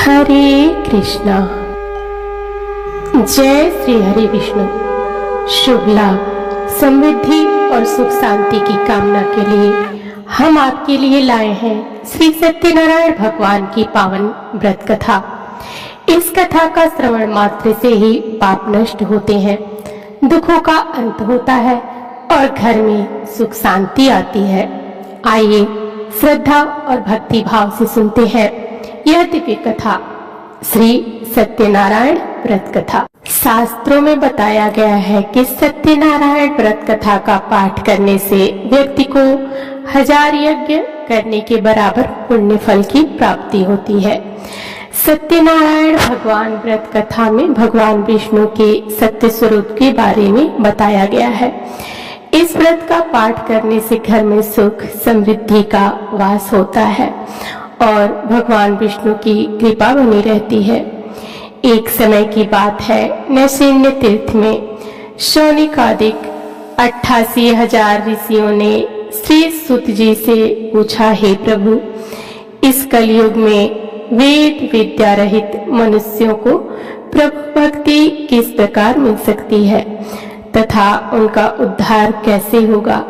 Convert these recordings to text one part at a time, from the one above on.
हरे कृष्णा। जय श्री हरि विष्णु। शुभ लाभ, समृद्धि और सुख शांति की कामना के लिए हम आपके लिए लाए हैं श्री सत्यनारायण भगवान की पावन व्रत कथा। इस कथा का श्रवण मात्र से ही पाप नष्ट होते हैं, दुखों का अंत होता है और घर में सुख शांति आती है। आइए श्रद्धा और भक्ति भाव से सुनते हैं यह दिव्य कथा, श्री सत्यनारायण व्रत कथा। शास्त्रों में बताया गया है कि सत्यनारायण व्रत कथा का पाठ करने से व्यक्ति को 1000 यज्ञ करने के बराबर पुण्य फल की प्राप्ति होती है। सत्यनारायण भगवान व्रत कथा में भगवान विष्णु के सत्य स्वरूप के बारे में बताया गया है। इस व्रत का पाठ करने से घर में सुख समृद्धि का वास होता है और भगवान विष्णु की कृपा बनी रहती है। एक समय की बात है, नैमिषारण्य तीर्थ में शौनकादिक 88,000 ऋषियों ने श्री सुत जी से पूछा, हे प्रभु, इस कलयुग में वेद विद्या रहित मनुष्यों को प्रभु भक्ति किस प्रकार मिल सकती है तथा उनका उद्धार कैसे होगा।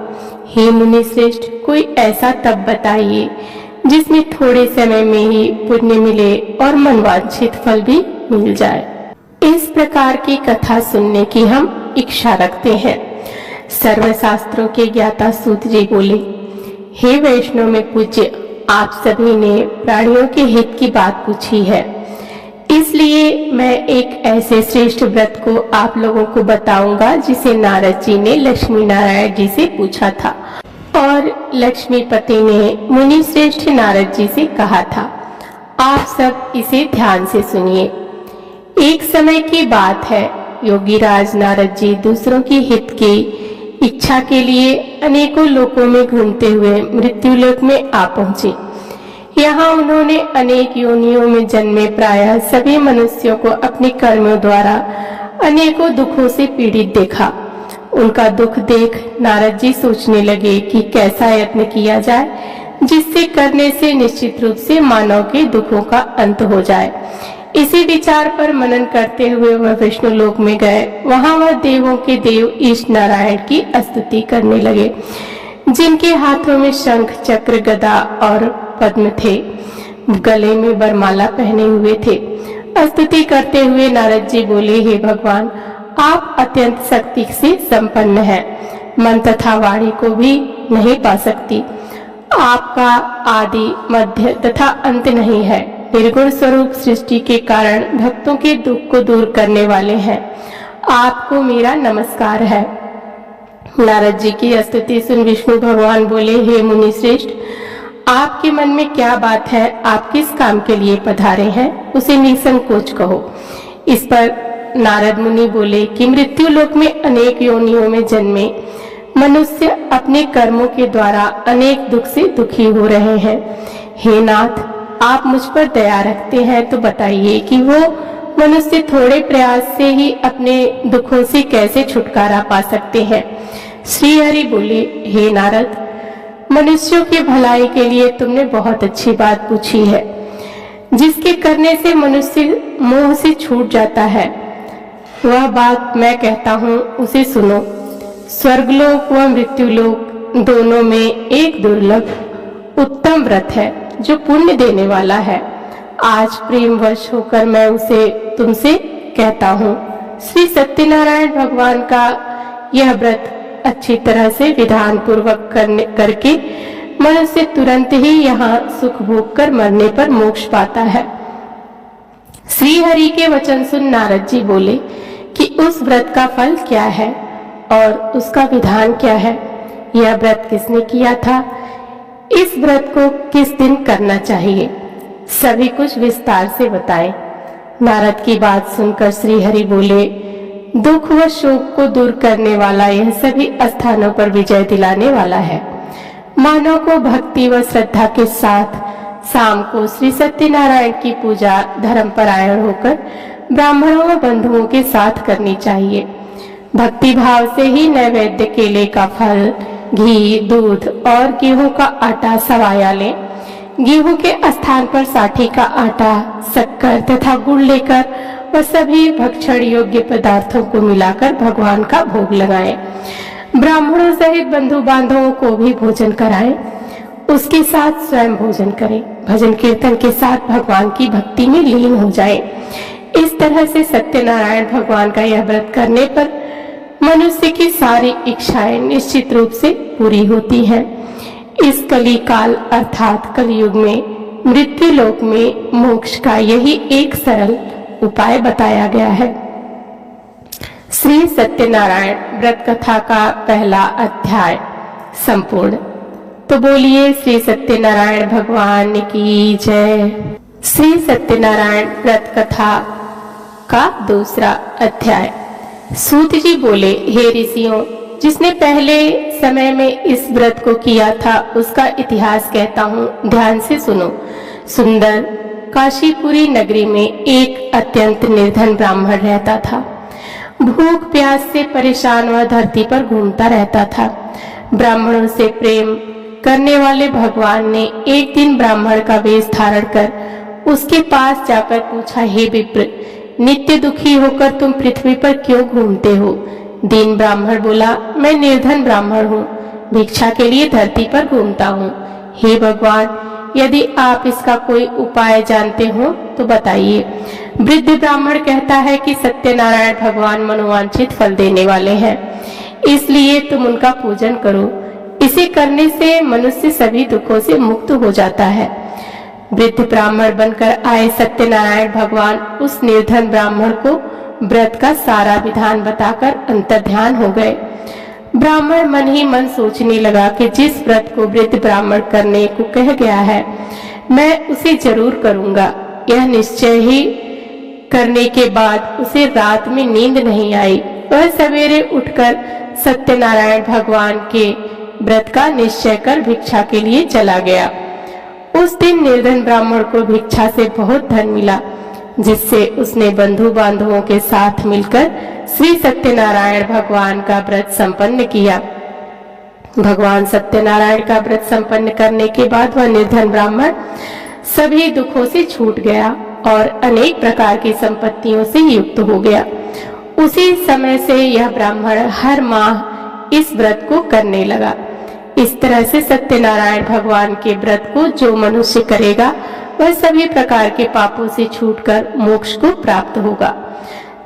हे मुनि श्रेष्ठ, कोई ऐसा तप बताइए जिसमें थोड़े समय में ही पुण्य मिले और मनवांछित फल भी मिल जाए। इस प्रकार की कथा सुनने की हम इच्छा रखते हैं। सर्वशास्त्रों के ज्ञाता सूत जी बोले, हे वैष्णव में पूज्य, आप सभी ने प्राणियों के हित की बात पूछी है, इसलिए मैं एक ऐसे श्रेष्ठ व्रत को आप लोगों को बताऊंगा जिसे नारद जी ने लक्ष्मी नारायण जी से पूछा था और लक्ष्मीपति ने मुनि श्रेष्ठ नारद जी से कहा था। आप सब इसे ध्यान से सुनिए। एक समय की बात है, योगीराज नारद जी दूसरों की हित की इच्छा के लिए अनेकों लोकों में घूमते हुए मृत्युलोक में आ पहुंचे। यहाँ उन्होंने अनेक योनियों में जन्मे प्रायः सभी मनुष्यों को अपने कर्मों द्वारा अनेकों दुखों से पीड़ित देखा। उनका दुख देख नारद जी सोचने लगे कि कैसा यत्न किया जाए जिससे करने से निश्चित रूप से मानव के दुखों का अंत हो जाए। इसी विचार पर मनन करते हुए वह विष्णु लोक में गए। वहां वह देवों के देव ईश नारायण की स्तुति करने लगे, जिनके हाथों में शंख चक्र गदा और पद्म थे, गले में वरमाला पहने हुए थे। स्तुति करते हुए नारद जी बोले, हे भगवान, आप अत्यंत शक्ति से संपन्न हैं, मन तथा वाणी को भी नहीं पा सकती। आपका आदि मध्य तथा अंत नहीं है। निर्गुण स्वरूप सृष्टि के कारण भक्तों के दुख को दूर करने वाले हैं। आपको मेरा नमस्कार है। नारद जी की स्तुति सुन विष्णु भगवान बोले, हे मुनि श्रेष्ठ, आपके मन में क्या बात है, आप किस काम के लिए पधारे हैं, उसे निसंकोच कहो। इस पर नारद मुनि बोले कि मृत्यु लोक में अनेक योनियों में जन्मे मनुष्य अपने कर्मों के द्वारा अनेक दुख से दुखी हो रहे हैं। हे नाथ, आप मुझ पर दया रखते हैं तो बताइए कि वो मनुष्य थोड़े प्रयास से ही अपने दुखों से कैसे छुटकारा पा सकते हैं। श्री हरि बोले, हे नारद, मनुष्यों की भलाई के लिए तुमने बहुत अच्छी बात पूछी है, जिसके करने से मनुष्य मोह से छूट जाता है। वह बात मैं कहता हूँ, उसे सुनो। स्वर्गलोक व मृत्युलोक दोनों में एक दुर्लभ उत्तम व्रत है जो पुण्य देने वाला है। आज प्रेमवश होकर मैं उसे तुमसे कहता हूँ। श्री सत्यनारायण भगवान का यह व्रत अच्छी तरह से विधान पूर्वक करके मनुष्य तुरंत ही यहाँ सुख भोग कर मरने पर मोक्ष पाता है। श्री हरि के वचन सुन नारद जी बोले कि उस व्रत का फल क्या है और उसका विधान क्या है, यह व्रत किसने किया था, इस व्रत को किस दिन करना चाहिए, सभी कुछ विस्तार से बताएं। नारद की बात सुनकर श्री हरि बोले, दुख व शोक को दूर करने वाला यह सभी स्थानों पर विजय दिलाने वाला है। मानव को भक्ति व श्रद्धा के साथ शाम को श्री सत्यनारायण की पूजा धर्मपरायण होकर ब्राह्मणों व बंधुओं के साथ करनी चाहिए। भक्ति भाव से ही नैवेद्य केले का फल, घी, दूध और गेहूं का आटा सवाया लें। गेहूं के स्थान पर साठी का आटा, शक्कर तथा गुड़ लेकर वह सभी भक्षण योग्य पदार्थों को मिलाकर भगवान का भोग लगाएं। ब्राह्मणों सहित बंधु बांधवों को भी भोजन कराएं। उसके साथ स्वयं भोजन करें। भजन कीर्तन के साथ भगवान की भक्ति में लीन हो जाएं। इस तरह से सत्यनारायण भगवान का यह व्रत करने पर मनुष्य की सारी इच्छाएं निश्चित रूप से पूरी होती हैं। इस कली काल अर्थात कलयुग में मृत्यु लोक में मोक्ष का यही एक सरल उपाय बताया गया है। श्री सत्यनारायण व्रत कथा का पहला अध्याय संपूर्ण। तो बोलिए श्री सत्यनारायण भगवान की जय। श्री सत्यनारायण व्रत कथा का दूसरा अध्याय। सूत जी बोले, हे ऋषियों, जिसने पहले समय में इस व्रत को किया था उसका इतिहास कहता हूँ, ध्यान से सुनो। सुंदर काशीपुरी नगरी में एक अत्यंत निर्धन ब्राह्मण रहता था। भूख प्यास से परेशान वह धरती पर घूमता रहता था। ब्राह्मणों से प्रेम करने वाले भगवान ने एक दिन ब्राह्मण का वेश धारण कर उसके पास जाकर पूछा, हे विप्र, नित्य दुखी होकर तुम पृथ्वी पर क्यों घूमते हो? दीन ब्राह्मण बोला, मैं निर्धन ब्राह्मण हूँ, भिक्षा के लिए धरती पर घूमता हूँ। हे भगवान, यदि आप इसका कोई उपाय जानते हो तो बताइए। वृद्ध ब्राह्मण कहता है कि सत्यनारायण भगवान मनोवांछित फल देने वाले हैं, इसलिए तुम उनका पूजन करो। इसे करने से मनुष्य सभी दुखों से मुक्त हो जाता है। वृद्ध ब्राह्मण बनकर आए सत्यनारायण भगवान उस निर्धन ब्राह्मण को व्रत का सारा विधान बताकर अंतर्ध्यान हो गए। ब्राह्मण मन ही मन सोचने लगा कि जिस व्रत को वृद्ध ब्राह्मण करने को कह गया है, मैं उसे जरूर करूंगा। यह निश्चय ही करने के बाद उसे रात में नींद नहीं आई। वह सवेरे उठकर सत्यनारायण भगवान के व्रत का निश्चय कर भिक्षा के लिए चला गया। उस दिन निर्धन ब्राह्मण को भिक्षा से बहुत धन मिला, जिससे उसने बंधु बांधवों के साथ मिलकर श्री सत्यनारायण भगवान का व्रत संपन्न किया। भगवान सत्यनारायण का व्रत संपन्न करने के बाद वह निर्धन ब्राह्मण सभी दुखों से छूट गया और अनेक प्रकार की संपत्तियों से युक्त हो गया। उसी समय से यह ब्राह्मण हर माह इस व्रत को करने लगा। इस तरह से सत्यनारायण भगवान के व्रत को जो मनुष्य करेगा वह सभी प्रकार के पापों से छूटकर मोक्ष को प्राप्त होगा।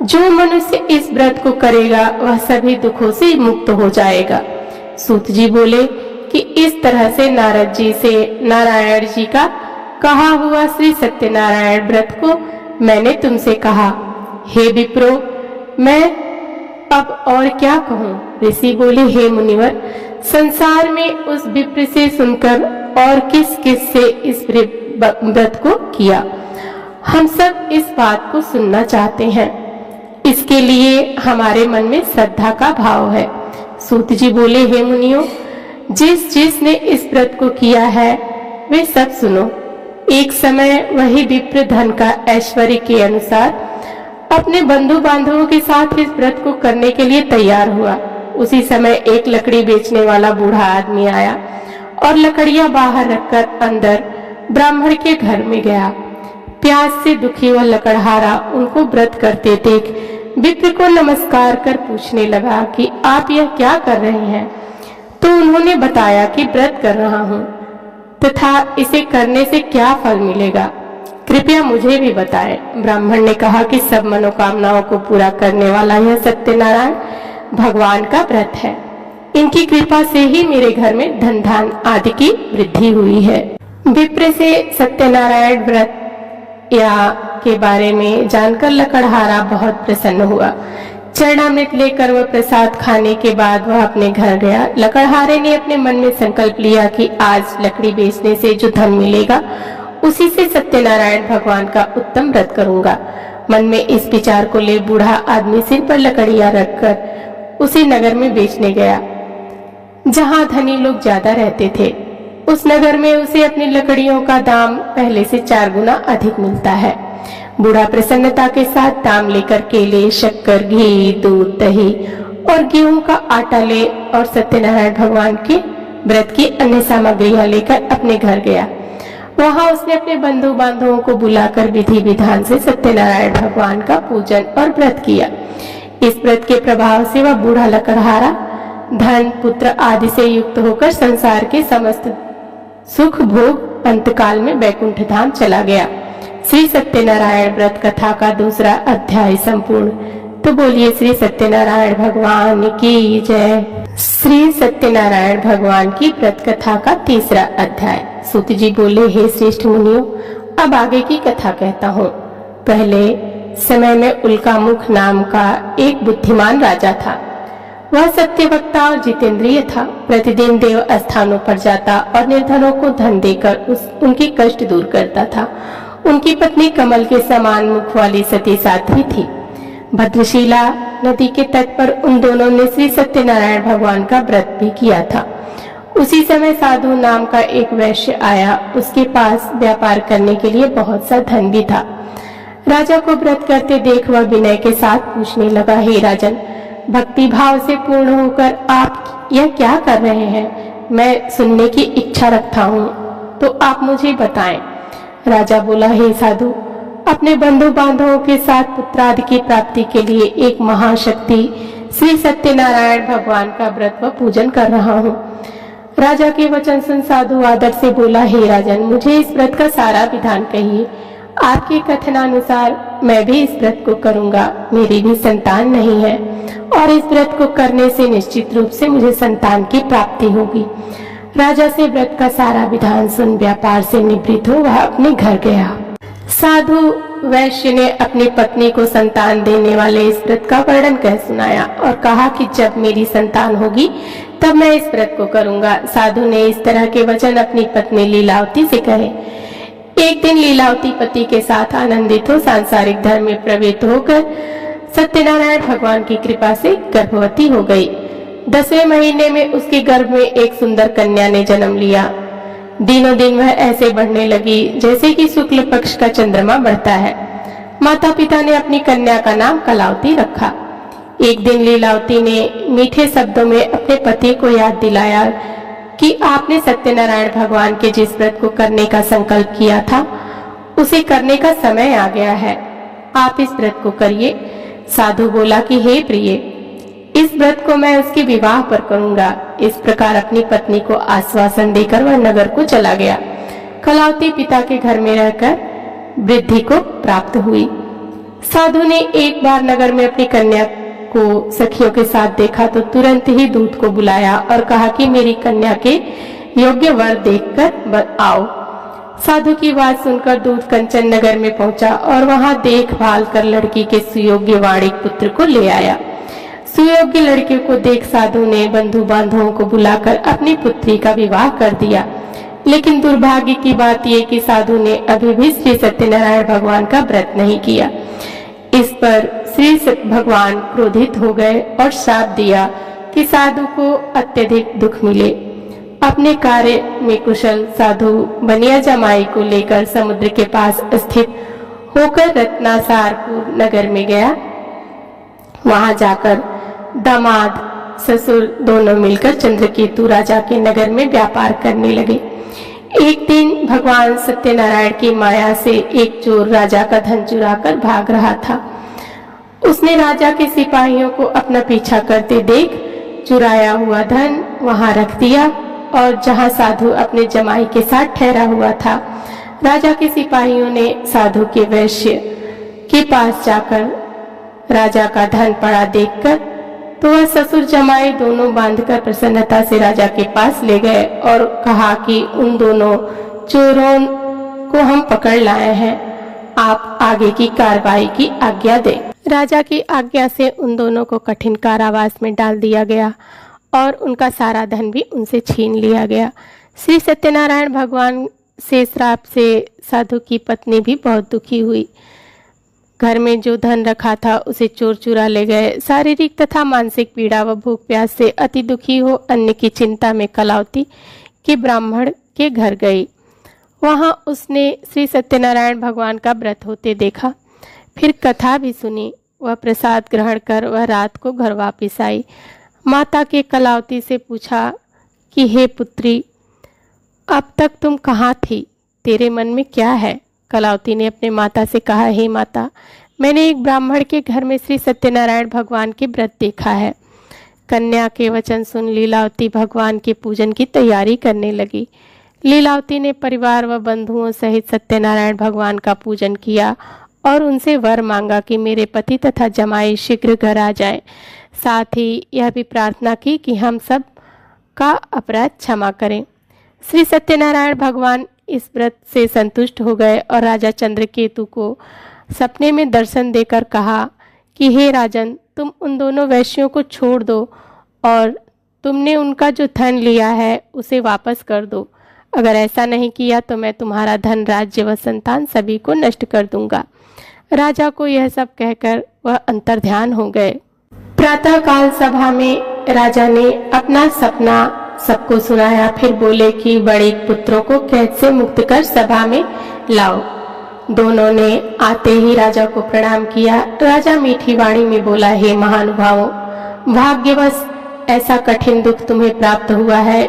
जो मनुष्य इस व्रत को करेगा वह सभी दुखों से मुक्त हो जाएगा। सूत जी बोले कि इस तरह से नारद जी से नारायण जी का कहा हुआ श्री सत्यनारायण व्रत को मैंने तुमसे कहा। हे विप्रो, मैं अब और क्या कहूँ? ऋषि बोले, हे मुनिवर, संसार में उस विप्र से सुनकर और किस किस से इस व्रत को किया, हम सब इस बात को सुनना चाहते हैं। इसके लिए हमारे मन में श्रद्धा का भाव है। सूत जी बोले, हे मुनियों, जिसने इस व्रत को किया है वे सब सुनो। एक समय वही विप्र धन का ऐश्वर्य के अनुसार अपने बंधु बांधवों के साथ इस व्रत को करने के लिए तैयार हुआ। उसी समय एक लकड़ी बेचने वाला बूढ़ा आदमी आया और लकड़ियां बाहर रखकर अंदर ब्राह्मण के घर में गया। प्यास से दुखी वह लकड़हारा उनको व्रत करते देख विप्र को नमस्कार कर पूछने लगा कि आप यह क्या कर रहे हैं? तो उन्होंने बताया कि व्रत कर रहा हूँ तथा इसे करने से क्या फल मिलेगा, कृपया मुझे भी बताएं। ब्राह्मण ने कहा कि सब मनोकामनाओं को पूरा करने वाला यह सत्यनारायण भगवान का व्रत है। इनकी कृपा से ही मेरे घर में धन धान आदि की वृद्धि हुई है। विप्र से सत्यनारायण व्रत या के बारे में जानकर लकड़हारा बहुत प्रसन्न हुआ। चरणामृत लेकर वह प्रसाद खाने के बाद वह अपने घर गया। लकड़हारे ने अपने मन में संकल्प लिया कि आज लकड़ी बेचने से जो धन मिलेगा उसी से सत्यनारायण भगवान का उत्तम व्रत करूंगा। मन में इस विचार को ले बूढ़ा आदमी सिर पर लकड़ियां रखकर उसी नगर में बेचने गया जहां धनी लोग ज्यादा रहते थे। उस नगर में उसे अपनी लकड़ियों का दाम पहले से 4 गुना अधिक मिलता है। बूढ़ा प्रसन्नता के साथ दाम लेकर केले, शक्कर, घी, दूध, दही और गेहूं का आटा ले और सत्यनारायण भगवान के व्रत की अन्य सामग्रियां लेकर अपने घर गया। वहां उसने अपने बंधु बांधवों को बुलाकर विधि विधान से सत्यनारायण भगवान का पूजन और व्रत किया। इस व्रत के प्रभाव से वह बूढ़ा लकड़हारा धन पुत्र आदि से युक्त होकर संसार के समस्त सुख भोग अंतकाल में बैकुंठ धाम चला गया। श्री सत्यनारायण व्रत कथा का दूसरा अध्याय संपूर्ण। तो बोलिए श्री सत्यनारायण भगवान की जय। श्री सत्यनारायण भगवान की व्रत कथा का तीसरा अध्याय। सूत जी बोले, हे श्रेष्ठ मुनियों, अब आगे की कथा कहता हूँ। पहले समय में उल्कामुख नाम का एक बुद्धिमान राजा था। वह सत्यवक्ता और जितेंद्रिय था। प्रतिदिन देव स्थानों पर जाता और निर्धनों को धन देकर उनके कष्ट दूर करता था। उनकी पत्नी कमल के समान मुख वाली सती साध्वी थी। भद्रशिला नदी के तट पर उन दोनों ने श्री सत्यनारायण भगवान का व्रत भी किया था। उसी समय साधु नाम का एक वैश्य आया। उसके पास व्यापार करने के लिए बहुत सा धन भी था। राजा को व्रत करते देख वह विनय के साथ पूछने लगा, हे राजन, भक्ति भाव से पूर्ण होकर आप यह क्या कर रहे हैं? मैं सुनने की इच्छा रखता हूँ, तो आप मुझे बताएं। राजा बोला, हे साधु, अपने बंधु बांधवों के साथ पुत्रादि की प्राप्ति के लिए एक महाशक्ति श्री सत्यनारायण भगवान का व्रत व पूजन कर रहा हूँ। राजा के वचन सुन साधु आदर से बोला, हे राजन, मुझे इस व्रत का सारा विधान कहिए। आपके कथनानुसार मैं भी इस व्रत को करूंगा। मेरी भी संतान नहीं है और इस व्रत को करने से निश्चित रूप से मुझे संतान की प्राप्ति होगी। राजा से व्रत का सारा विधान सुन व्यापार से निवृत्त हो वह अपने घर गया। साधु वैश्य ने अपनी पत्नी को संतान देने वाले इस व्रत का वर्णन कह सुनाया और कहा कि जब मेरी संतान होगी तब मैं इस व्रत को करूंगा। साधु ने इस तरह के वचन अपनी पत्नी लीलावती से कहे। एक दिन लीलावती पति के साथ आनंदित हो सांसारिक धर्म में प्रवृत्त होकर सत्यनारायण भगवान की कृपा से गर्भवती हो गई। 10वें महीने में उसके गर्भ में एक सुंदर कन्या ने जन्म लिया। दिनों दिन वह ऐसे बढ़ने लगी जैसे कि शुक्ल पक्ष का चंद्रमा बढ़ता है। माता पिता ने अपनी कन्या का नाम कलावती रखा। एक दिन लीलावती ने मीठे शब्दों में अपने पति को याद दिलाया कि आपने सत्यनारायण भगवान के जिस व्रत को करने का संकल्प किया था उसे करने का समय आ गया है। आप इस व्रत को करिए। साधु बोला कि हे प्रिय, इस व्रत को मैं उसके विवाह पर करूंगा। इस प्रकार अपनी पत्नी को आश्वासन देकर वह नगर को चला गया। कलावती पिता के घर में रहकर वृद्धि को प्राप्त हुई। साधु ने एक बार नगर में अपनी कन्या को सखियों के साथ देखा तो तुरंत ही दूत को बुलाया और कहा कि मेरी कन्या के योग्य वर देखकर आओ। साधु की बात सुनकर दूत कंचन नगर में पहुंचा और वहां देखभाल कर लड़की के सुयोग्य वाणिक पुत्र को ले आया। सुयोग्य लड़के को देख साधु ने बंधु बांधवों को बुलाकर अपनी पुत्री का विवाह कर दिया। लेकिन दुर्भाग्य की बात यह कि साधु ने अभी भी श्री सत्यनारायण भगवान का व्रत नहीं किया। इस पर श्री भगवान क्रोधित हो गए और श्राप दिया कि साधु को अत्यधिक दुख मिले। अपने कार्य में कुशल साधु बनिया जमाई को लेकर समुद्र के पास स्थित होकर रत्नासारपुर नगर में गया। वहां जाकर दामाद ससुर दोनों मिलकर चंद्रकेतु राजा के नगर में व्यापार करने लगे। एक दिन भगवान सत्यनारायण की माया से एक चोर राजा का धन चुराकर भाग रहा था। उसने राजा के सिपाहियों को अपना पीछा करते देख चुराया हुआ धन वहां रख दिया और जहां साधु अपने जमाई के साथ ठहरा हुआ था, राजा के सिपाहियों ने साधु के वैश्य के पास जाकर राजा का धन पड़ा देखकर तो वह ससुर जमाई दोनों बांधकर प्रसन्नता से राजा के पास ले गए और कहा कि उन दोनों चोरों को हम पकड़ लाए हैं, आप आगे की कार्रवाई की आज्ञा दें। राजा की आज्ञा से उन दोनों को कठिन कारावास में डाल दिया गया और उनका सारा धन भी उनसे छीन लिया गया। श्री सत्यनारायण भगवान से श्राप से साधु की पत्नी भी बहुत दुखी हुई। घर में जो धन रखा था उसे चोर चुरा ले गए। शारीरिक तथा मानसिक पीड़ा व भूख प्यास से अति दुखी हो अन्न की चिंता में कलावती के ब्राह्मण के घर गई। वहां उसने श्री सत्यनारायण भगवान का व्रत होते देखा। फिर कथा भी सुनी। वह प्रसाद ग्रहण कर वह रात को घर वापस आई। माता के कलावती से पूछा कि हे पुत्री, अब तक तुम कहाँ थी? तेरे मन में क्या है? कलावती ने अपने माता से कहा, हे माता, मैंने एक ब्राह्मण के घर में श्री सत्यनारायण भगवान के व्रत देखा है। कन्या के वचन सुन लीलावती भगवान के पूजन की तैयारी करने लगी। लीलावती ने परिवार व बंधुओं सहित सत्यनारायण भगवान का पूजन किया और उनसे वर मांगा कि मेरे पति तथा जमाई शीघ्र घर आ जाएं। साथ ही यह भी प्रार्थना की कि हम सब का अपराध क्षमा करें। श्री सत्यनारायण भगवान इस व्रत से संतुष्ट हो गए और राजा चंद्रकेतु को सपने में दर्शन देकर कहा कि हे राजन, तुम उन दोनों वैश्यों को छोड़ दो और तुमने उनका जो धन लिया है उसे वापस कर दो। अगर ऐसा नहीं किया तो मैं तुम्हारा धन, राज्य व संतान सभी को नष्ट कर दूंगा। राजा को यह सब कहकर वह अंतर्ध्यान हो गए। प्रातःकाल सभा में राजा ने अपना सपना सबको सुनाया। फिर बोले कि बड़े पुत्रों को कैद से मुक्त कर सभा में लाओ। दोनों ने आते ही राजा को प्रणाम किया। राजा मीठी वाणी में बोला, हे महानुभावों, भाग्यवश ऐसा कठिन दुख तुम्हें प्राप्त हुआ है,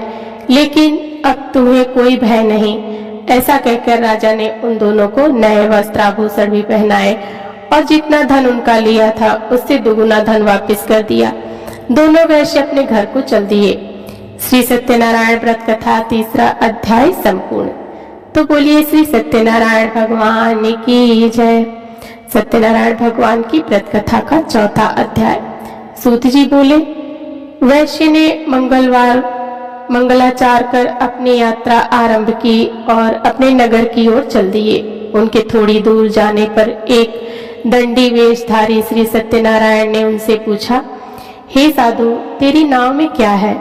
लेकिन अब तुम्हें कोई भय नहीं। ऐसा कहकर राजा ने उन दोनों को नए वस्त्राभूषण भी पहनाए और जितना धन उनका लिया था उससे दुगुना धन वापस कर दिया। दोनों वैश्य अपने घर को चल दिए। श्री सत्यनारायण व्रत कथा 3रा अध्याय संपूर्ण। तो बोलिए श्री सत्यनारायण भगवान की जय। सत्यनारायण भगवान की व्रत कथा का 4था अध्याय। सूत जी बोले, वैश्य ने मंगलाचार कर अपनी यात्रा आरंभ की और अपने नगर की ओर चल दिए। उनके थोड़ी दूर जाने पर एक दंडी वेशधारी श्री सत्यनारायण ने उनसे पूछा, हे साधु, तेरी नाव में क्या है?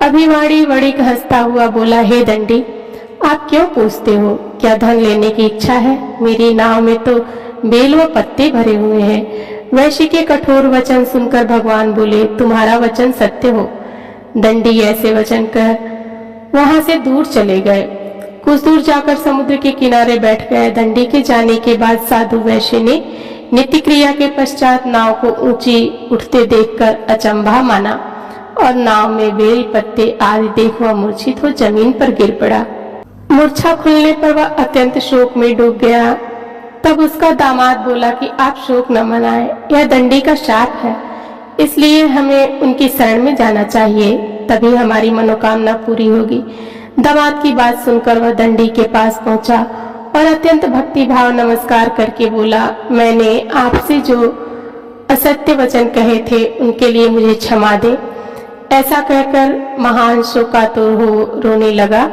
अभिवाड़ी वणिक हंसता हुआ बोला, हे दंडी, आप क्यों पूछते हो? क्या धन लेने की इच्छा है? मेरी नाव में तो बेल व पत्ते भरे हुए हैं। वैश्य के कठोर वचन सुनकर भगवान बोले, तुम्हारा वचन सत्य हो। दंडी ऐसे वचन कर वहां से दूर चले गए। कुछ दूर जाकर समुद्र के किनारे बैठ गए। दंडी के जाने के बाद साधु वैश्य ने नित्य क्रिया के पश्चात नाव को ऊंची उठते देखकर अचंभा माना और नाव में बेल पत्ते आदि देख वह मूर्छित हो जमीन पर गिर पड़ा। मूर्छा खुलने पर वह अत्यंत शोक में डूब गया। तब उसका दामाद बोला कि आप शोक न मनाएं, यह दंडी का शाप है, इसलिए हमें उनकी शरण में जाना चाहिए, तभी हमारी मनोकामना पूरी होगी। दामाद की बात सुनकर वह दंडी के पास पहुंचा और अत्यंत भक्ति भाव नमस्कार करके बोला, मैंने आपसे जो असत्य वचन कहे थे उनके लिए मुझे क्षमा दे। ऐसा कहकर महान शोकातुर हो रोने लगा।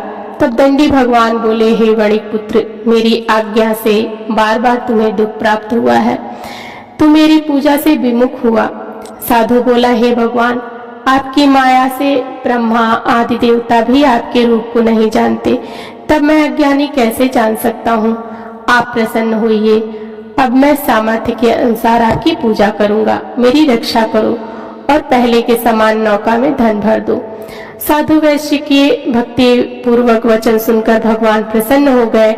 तब दंडी भगवान बोले, हे वणिक पुत्र, मेरी आज्ञा से बार बार तुम्हें दुख प्राप्त हुआ है। तू मेरी पूजा से विमुख हुआ। साधु बोला, हे भगवान, आपकी माया से ब्रह्मा आदि देवता भी आपके रूप को नहीं जानते, तब मैं अज्ञानी कैसे जान सकता हूँ? आप प्रसन्न होइए। अब मैं सामर्थ्य के अनुसार आपकी पूजा करूंगा। मेरी रक्षा करो और पहले के समान नौका में धन भर दो। साधु वैश्य के भक्ति पूर्वक वचन सुनकर भगवान प्रसन्न हो गए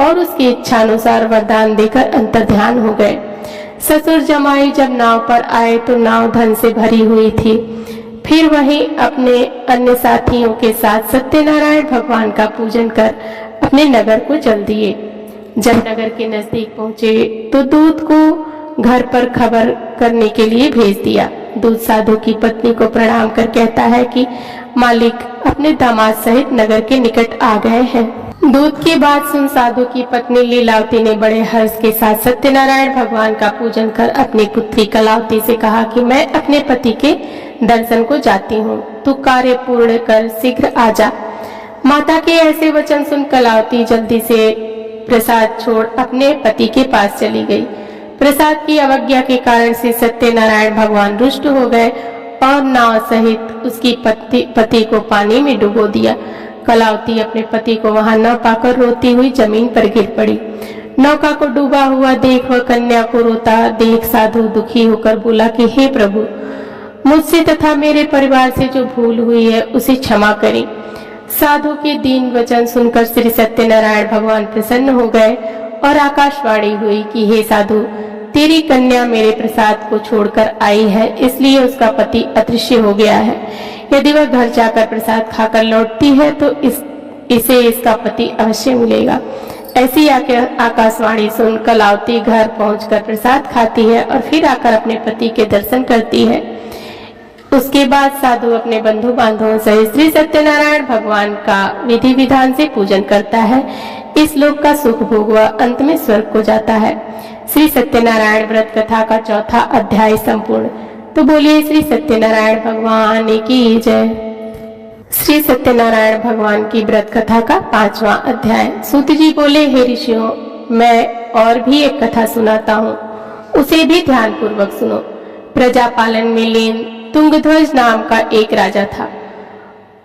और उसकी इच्छा अनुसार वरदान देकर अंतर्ध्यान हो गए। ससुर जमाई जब नाव पर आए तो नाव धन से भरी हुई थी। फिर वहीं अपने अन्य साथियों के साथ सत्यनारायण भगवान का पूजन कर अपने नगर को चल दिए। जब नगर के नजदीक पहुंचे तो दूत को घर पर खबर करने के लिए भेज दिया। दूत साधु की पत्नी को प्रणाम कर कहता है कि मालिक अपने दामाद सहित नगर के निकट आ गए हैं। दूत की बात सुन साधु की पत्नी लीलावती ने बड़े हर्ष के साथ सत्यनारायण भगवान का पूजन कर अपनी पुत्री कलावती से कहा कि मैं अपने पति के दर्शन को जाती हूँ, तू कार्य पूर्ण कर शीघ्र आ जा। माता के ऐसे वचन सुन कलावती जल्दी से प्रसाद छोड़ अपने पति के पास चली गई। प्रसाद की अवज्ञा के कारण से सत्यनारायण भगवान रुष्ट हो गए और नाव सहित उसकी पति को पानी में डुबो दिया। कलावती अपने पति को वहां न पाकर रोती हुई जमीन पर गिर पड़ी। नौका को डूबा हुआ देख वह कन्या को रोता देख साधु दुखी होकर बोला कि हे प्रभु, मुझसे तथा मेरे परिवार से जो भूल हुई है उसे क्षमा करें। साधु के दीन वचन सुनकर श्री सत्यनारायण भगवान प्रसन्न हो गए और आकाशवाणी हुई कि हे साधु, तेरी कन्या मेरे प्रसाद को छोड़कर आई है, इसलिए उसका पति अदृश्य हो गया है। यदि वह घर जाकर प्रसाद खाकर लौटती है तो इसे इसका पति अवश्य मिलेगा। ऐसी आकाशवाणी सुन कलावती घर पहुंचकर प्रसाद खाती है और फिर आकर अपने पति के दर्शन करती है। उसके बाद साधु अपने बंधु बांधवों सहित श्री सत्यनारायण भगवान का विधि विधान से पूजन करता है। इस लोक का सुख भोग वह अंत में स्वर्ग को जाता है। श्री सत्यनारायण व्रत कथा का चौथा अध्याय संपूर्ण। तो बोलिए श्री सत्यनारायण भगवान की जय। श्री सत्यनारायण भगवान की व्रत कथा का 5वां अध्याय। सूत जी बोले, हे ऋषियों, मैं और भी एक कथा सुनाता हूँ, उसे भी ध्यान पूर्वक सुनो। प्रजा पालन में लीन तुंगध्वज नाम का एक राजा था।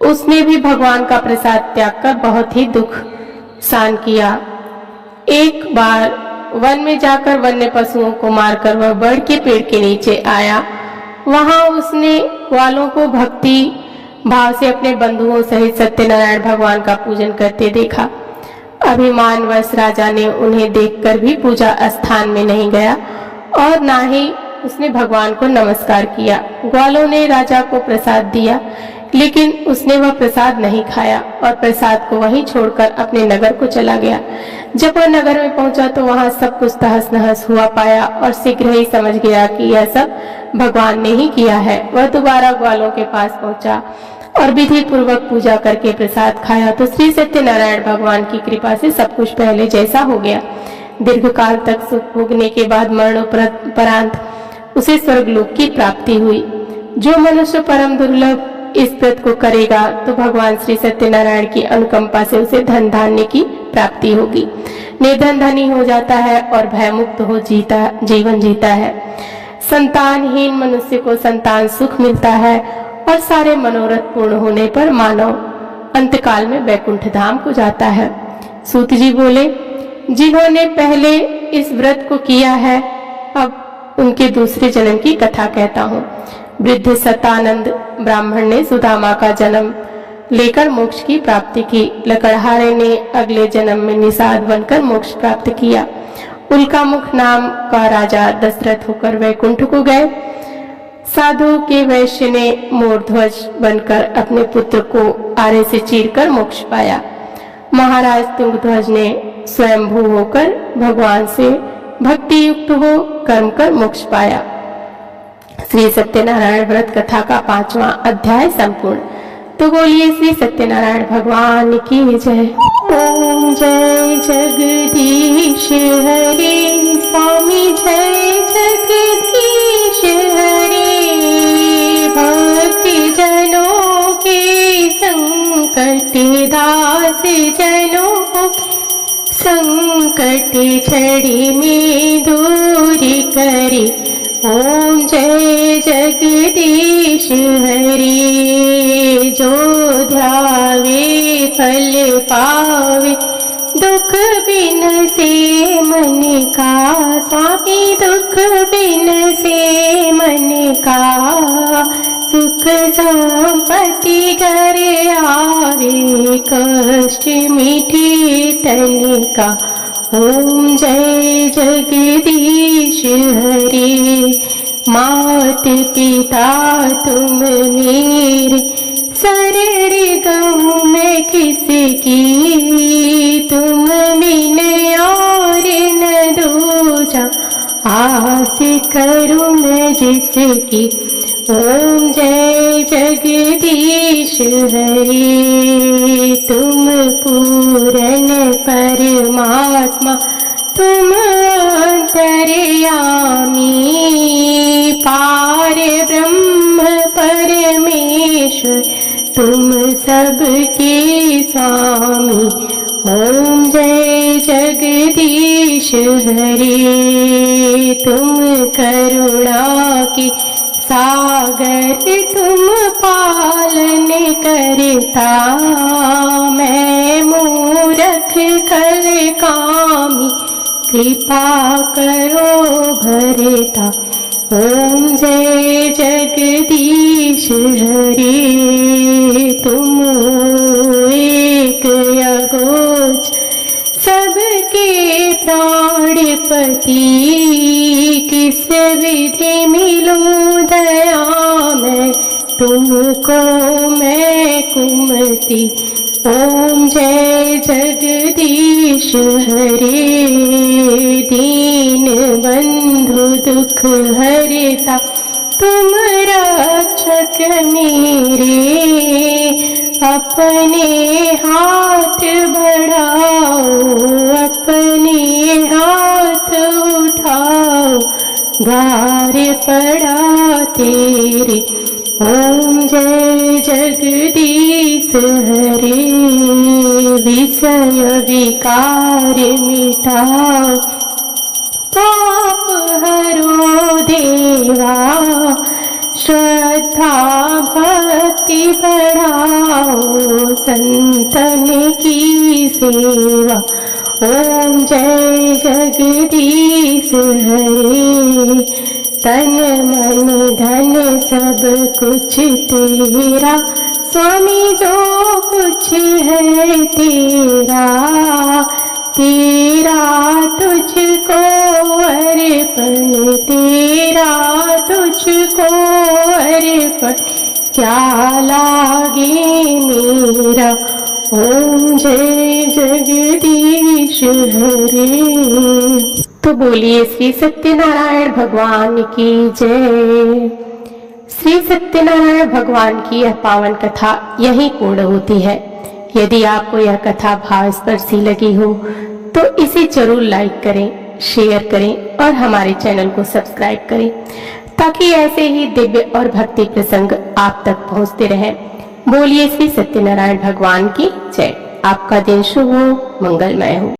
उसने भी भगवान का प्रसाद त्याग कर बहुत ही दुख सहन किया। एक बार वन में जाकर वन्य पशुओं को मारकर वह बड़ के पेड़ के नीचे आया। वहां उसने ग्वालों को भक्ति भाव से अपने बंधुओं सहित सत्यनारायण भगवान का पूजन करते देखा। अभिमानवश राजा ने उन्हें देखकर भी पूजा स्थान में नहीं गया और ना ही उसने भगवान को नमस्कार किया। ग्वालों ने राजा को प्रसाद दिया, लेकिन उसने वह प्रसाद नहीं खाया और प्रसाद को वहीं छोड़कर अपने नगर को चला गया। जब वह नगर में पहुंचा तो वहां सब कुछ तहस नहस हुआ पाया और शीघ्र ही समझ गया कि यह सब भगवान ने ही किया है। वह दोबारा ग्वालों के पास पहुंचा और विधि पूर्वक पूजा करके प्रसाद खाया तो श्री सत्यनारायण भगवान की कृपा से सब कुछ पहले जैसा हो गया। दीर्घ काल तक सुख भोगने के बाद मरणोपरांत उसे स्वर्गलोक की प्राप्ति हुई। जो मनुष्य परम दुर्लभ इस व्रत को करेगा तो भगवान श्री सत्यनारायण की अनुकंपा से उसे धन धान्य की प्राप्ति होगी। निर्धन धनी हो जाता है और भयमुक्त हो जीवन जीता है। संतानहीन मनुष्य को संतान सुख मिलता है और सारे मनोरथ पूर्ण होने पर मानव अंतकाल में वैकुंठ धाम को जाता है। सूत जी बोले, जिन्होंने पहले इस व्रत को किया है, अब उनके दूसरे जन्म की कथा कहता हूँ। वृद्ध सतानंद ब्राह्मण ने सुदामा का जन्म लेकर मोक्ष की प्राप्ति की। लकड़हारे ने अगले जन्म में निषाद बनकर मोक्ष प्राप्त किया। उल्का मुख नाम का राजा दशरथ होकर वैकुंठ को गए। साधु के वैश्य ने मोरध्वज बनकर अपने पुत्र को आरे से चीरकर मोक्ष पाया। महाराज तुंगध्वज ने स्वयंभू होकर भगवान से भक्ति युक्त हो कर्म कर मोक्ष पाया। श्री सत्यनारायण व्रत कथा का 5वां अध्याय संपूर्ण। तो बोलिए श्री सत्यनारायण भगवान की जय। ओम जय जगदीश हरे स्वामी, जय जगदीश हरे। भक्ति जनों के संकट दास जनों को संकट छड़ी में दूर करे। ओम जय जगदीश हरे। जो ध्यावे फल पावे, दुख बिन से मन का स्वामी, दुख बिन से मन का सुख संपत्ति घर आवे, कष्ट मिटे तन का। ओम जय जगदीश हरे। मात पिता तुम मेरे, शरण गहूँ मैं किसकी, तुम बिन और न दूजा, आस करूँ मैं जिसकी। ओम जय जगदीश हरे। तुम पूर्ण परमात्मा, तुम अंतर्यामी, पार ब्रह्म परमेश्वर, तुम सबके स्वामी। ओम जय जगदीश हरे। तुम करुणा की सागर, तुम पालन करता, मैं मूरख खल कामी, कृपा करो भरता। ओम जय जगदीश हरे। तुम एक अगोच सबके प्राणपति, किस विधि मिलूं दया मैं तुमको, मैं कुमति। ओम जय जगदीश हरे, दीन बंधु दुख हरता, तुम रक्षक मेरे, अपने हाथ बढ़ाओ, अपने हाथ उठाओ, द्वार पड़ा तेरे। ओम जय जगदीश हरे, विषय विकार मिटाओ, पाप हरो देवा, श्रद्धा भक्ति बढ़ाओ, संतन की सेवा। ओम जय जगदीश हरे, तन मन धन सब कुछ तेरा, स्वामी जो कुछ है तेरा, तेरा तुझको अर्पण, तेरा तुझको अर्पण, क्या लागे मेरा। ओम जय जगदीश हरे। तो बोलिए श्री सत्यनारायण भगवान की जय। श्री सत्यनारायण भगवान की यह पावन कथा यहीं पूर्ण होती है। यदि आपको यह कथा भावस्पर्शी लगी हो तो इसे जरूर लाइक करें, शेयर करें और हमारे चैनल को सब्सक्राइब करें, ताकि ऐसे ही दिव्य और भक्ति प्रसंग आप तक पहुंचते रहें। बोलिए श्री सत्यनारायण भगवान की जय। आपका दिन शुभ हो, मंगलमय हो।